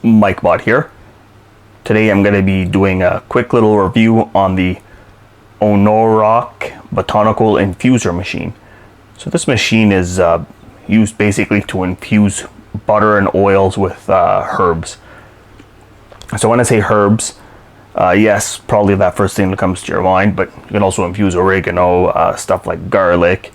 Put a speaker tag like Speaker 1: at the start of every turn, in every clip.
Speaker 1: MikeBot here. Today I'm going to be doing a quick little review on the ONGROK Botanical Infuser machine. So this machine is used basically to infuse butter and oils with herbs. So when I say herbs, yes, probably that first thing that comes to your mind, but you can also infuse oregano, stuff like garlic,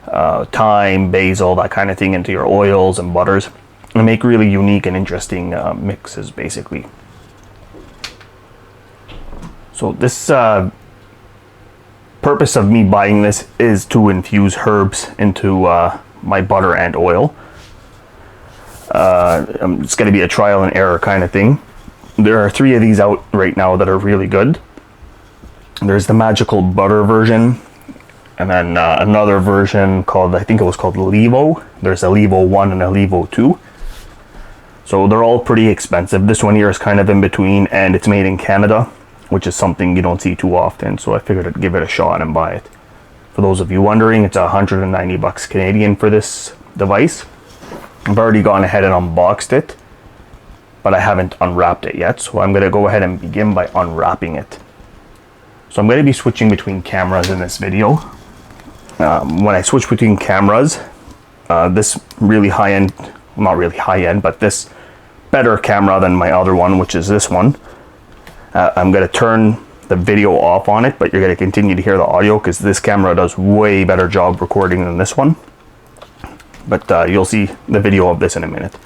Speaker 1: thyme, basil, that kind of thing into your oils and butters, and make really unique and interesting mixes basically. So this purpose of me buying this is to infuse herbs into my butter and oil. It's going to be a trial and error kind of thing. There are 3 of these out right now that are really good. There's the magical butter version, and then another version called, I think it was called Levo. There's a Levo 1 and a Levo 2. So they're all pretty expensive. This one here is kind of in between, and it's made in Canada, which is something you don't see too often. So I figured I'd give it a shot and buy it. For those of you wondering, it's 190 bucks Canadian for this device. I've already gone ahead and unboxed it, but I haven't unwrapped it yet. So I'm going to go ahead and begin by unwrapping it. So I'm going to be switching between cameras in this video. When I switch between cameras, this really high-end, not really high-end, but this better camera than my other one, which is this one, I'm going to turn the video off on it, but you're going to continue to hear the audio because this camera does way better job recording than this one. But you'll see the video of this in a minute.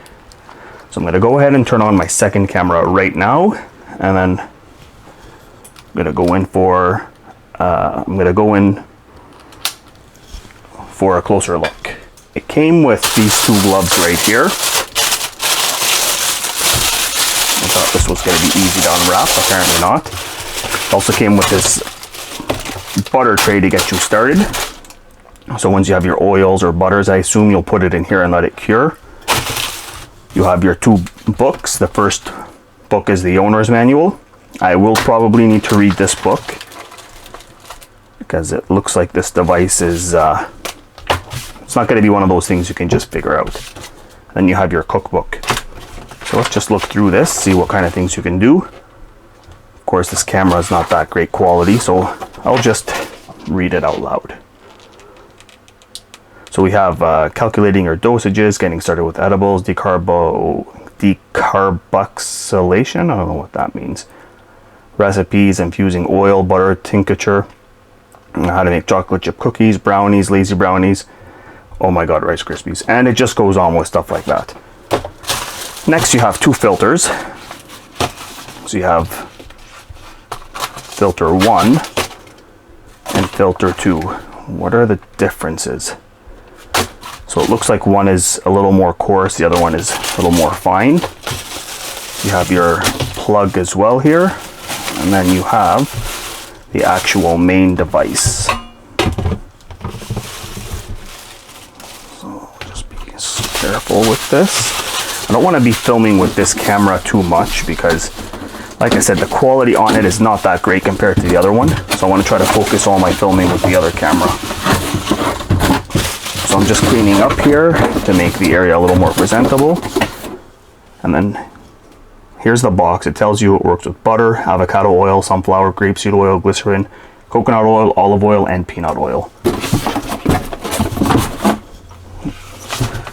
Speaker 1: So I'm going to go ahead and turn on my second camera right now, and then I'm going to go in for a closer look. It came with these 2 gloves right here. I thought this was going to be easy to unwrap, apparently not. It also came with this butter tray to get you started. So once you have your oils or butters, I assume you'll put it in here and let it cure. You have your 2 books. The first book is the owner's manual. I will probably need to read this book because it looks like this device is, it's not going to be one of those things you can just figure out. Then you have your cookbook. So let's just look through this, see what kind of things you can do. Of course, this camera is not that great quality, so I'll just read it out loud. So we have calculating your dosages, getting started with edibles, decarboxylation, I don't know what that means. Recipes, infusing oil, butter, tincture, how to make chocolate chip cookies, brownies, lazy brownies, oh my god, Rice Krispies, and it just goes on with stuff like that. Next you have 2 filters. So you have filter 1 and filter 2. What are the differences? So it looks like one is a little more coarse, the other one is a little more fine. You have your plug as well here, and then you have the actual main device. So just be careful with this. I don't want to be filming with this camera too much because, like I said, the quality on it is not that great compared to the other one. So I want to try to focus all my filming with the other camera. So I'm just cleaning up here to make the area a little more presentable. And then here's the box. It tells you it works with butter, avocado oil, sunflower, grapeseed oil, glycerin, coconut oil, olive oil, and peanut oil.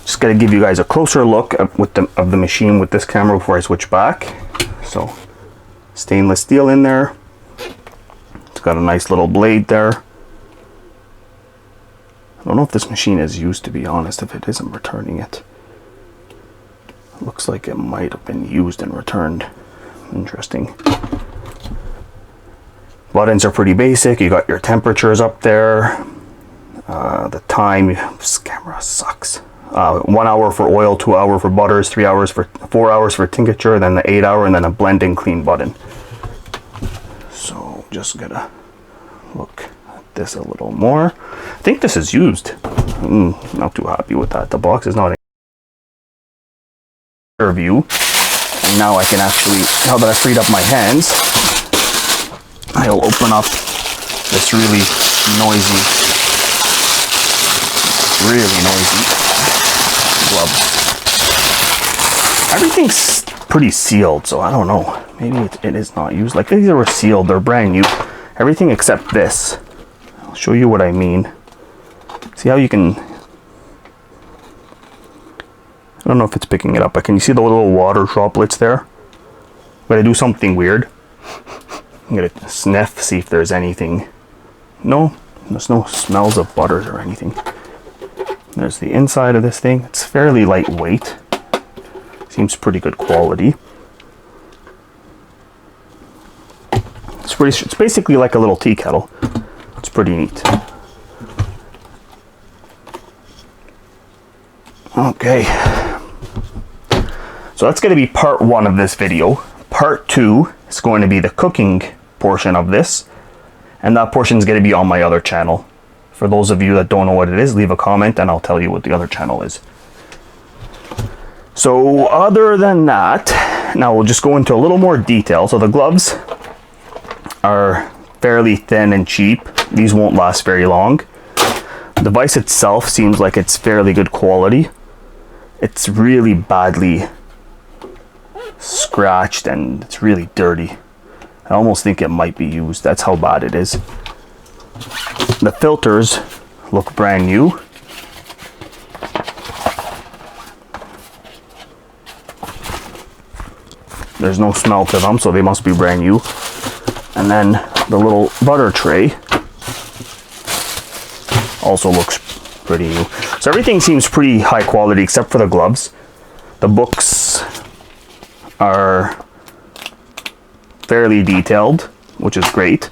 Speaker 1: Just got to give you guys a closer look of the machine with this camera before I switch back. So stainless steel in there. It's got a nice little blade there. I don't know if this machine is used, to be honest. If it is, I'm returning it. It looks like it might have been used and returned. Interesting. Buttons are pretty basic. You got your temperatures up there. The time. This camera sucks. 1 hour for oil, 2 hours for butters, 4 hours for tincture, then the 8 hour, and then a blend and clean button. So just gotta look at this a little more. I think this is used. Not too happy with that. The box is not a review. And now I can actually, now that I freed up my hands, I'll open up this really noisy glove. Everything's pretty sealed, so I don't know. Maybe it is not used. Like these were sealed, they're brand new. Everything except this. I'll show you what I mean. See how you can... I don't know if it's picking it up, but can you see the little water droplets there? I'm gonna do something weird. I'm gonna sniff, see if there's anything. No, there's no smells of butters or anything. There's the inside of this thing. It's fairly lightweight. Seems pretty good quality. It's basically like a little tea kettle. It's pretty neat. Okay. So that's going to be part 1 of this video. Part 2 is going to be the cooking portion of this. And that portion is going to be on my other channel. For those of you that don't know what it is, leave a comment and I'll tell you what the other channel is. So other than that, now we'll just go into a little more detail. So the gloves are fairly thin and cheap. These won't last very long. The device itself seems like it's fairly good quality. It's really badly scratched and it's really dirty. I almost think it might be used. That's how bad it is. The filters look brand new. There's no smell to them, so they must be brand new. And then the little butter tray also looks pretty new. So everything seems pretty high quality except for the gloves. The books are fairly detailed, which is great.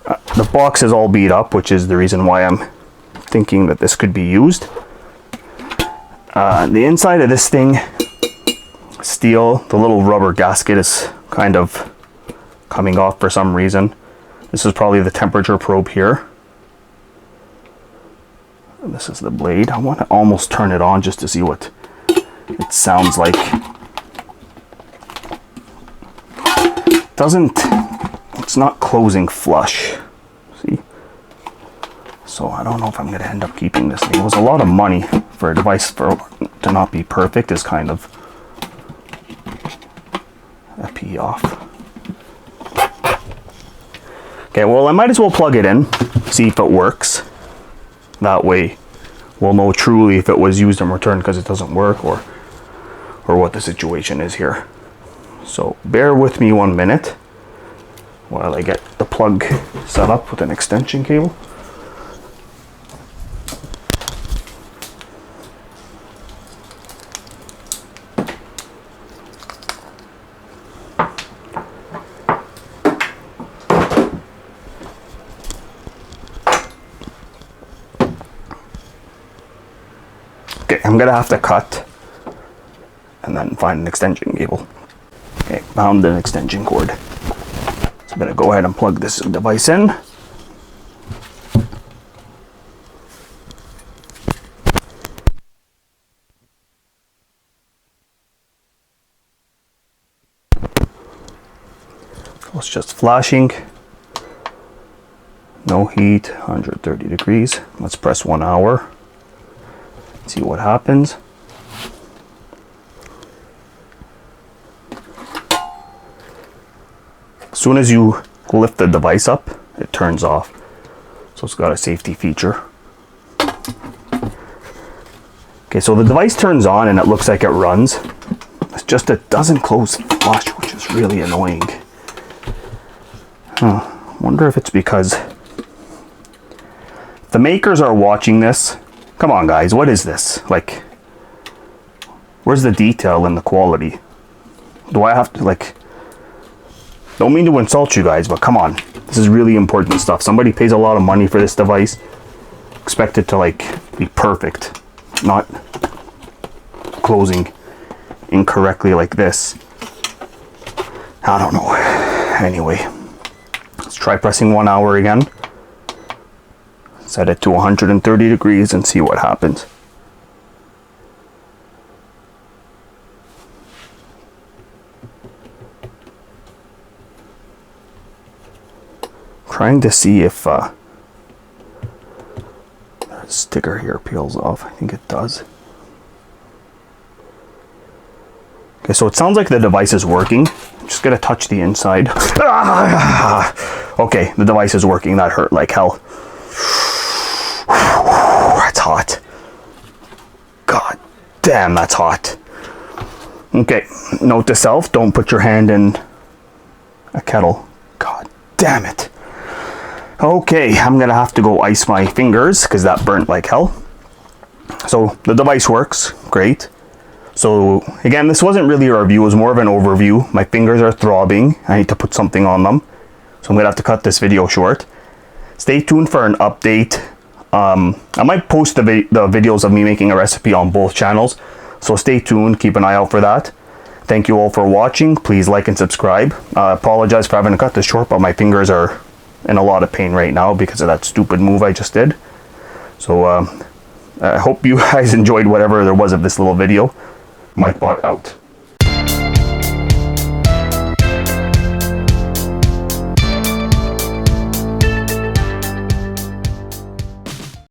Speaker 1: The box is all beat up, which is the reason why I'm thinking that this could be used. The inside of this thing, steel, the little rubber gasket is kind of coming off for some reason. This is probably the temperature probe here. And this is the blade. I want to almost turn it on just to see what it sounds like. It's not closing flush. See? So I don't know if I'm going to end up keeping this thing. It was a lot of money for a device to not be perfect is kind of a pee off. Okay, well I might as well plug it in, see if it works. That way we'll know truly if it was used and returned because it doesn't work or what the situation is here. So bear with me 1 minute while I get the plug set up with an extension cable. Okay, I'm gonna have to cut and then find an extension cable. Okay, found an extension cord. So I'm gonna go ahead and plug this device in. So it's just flashing. No heat, 130 degrees. Let's press 1 hour. See what happens. As soon as you lift the device up, it turns off. So it's got a safety feature. Okay, so the device turns on and it looks like it runs. It's just it doesn't close flush, which is really annoying. Wonder if it's because the makers are watching this. Come on guys, what is this? Like, where's the detail and the quality? Do I have to, like, don't mean to insult you guys, but come on. This is really important stuff. Somebody pays a lot of money for this device. Expect it to, like, be perfect. Not closing incorrectly like this. I don't know. Anyway, let's try pressing 1 hour again. Set it to 130 degrees and see what happens. Trying to see if the sticker here peels off. I think it does. Okay, so it sounds like the device is working. I'm just gonna touch the inside. Okay, the device is working. That hurt like hell. That's hot. God damn, that's hot. Okay, note to self, don't put your hand in a kettle. God damn it. Okay, I'm gonna have to go ice my fingers because that burnt like hell. So the device works, great. So again, this wasn't really a review, it was more of an overview. My fingers are throbbing, I need to put something on them. So I'm gonna have to cut this video short. Stay tuned for an update. I might post the videos of me making a recipe on both channels. So stay tuned, keep an eye out for that. Thank you all for watching. Please like and subscribe. I apologize for having to cut this short, but my fingers are in a lot of pain right now because of that stupid move I just did. So I hope you guys enjoyed whatever there was of this little video. Mike Bot out.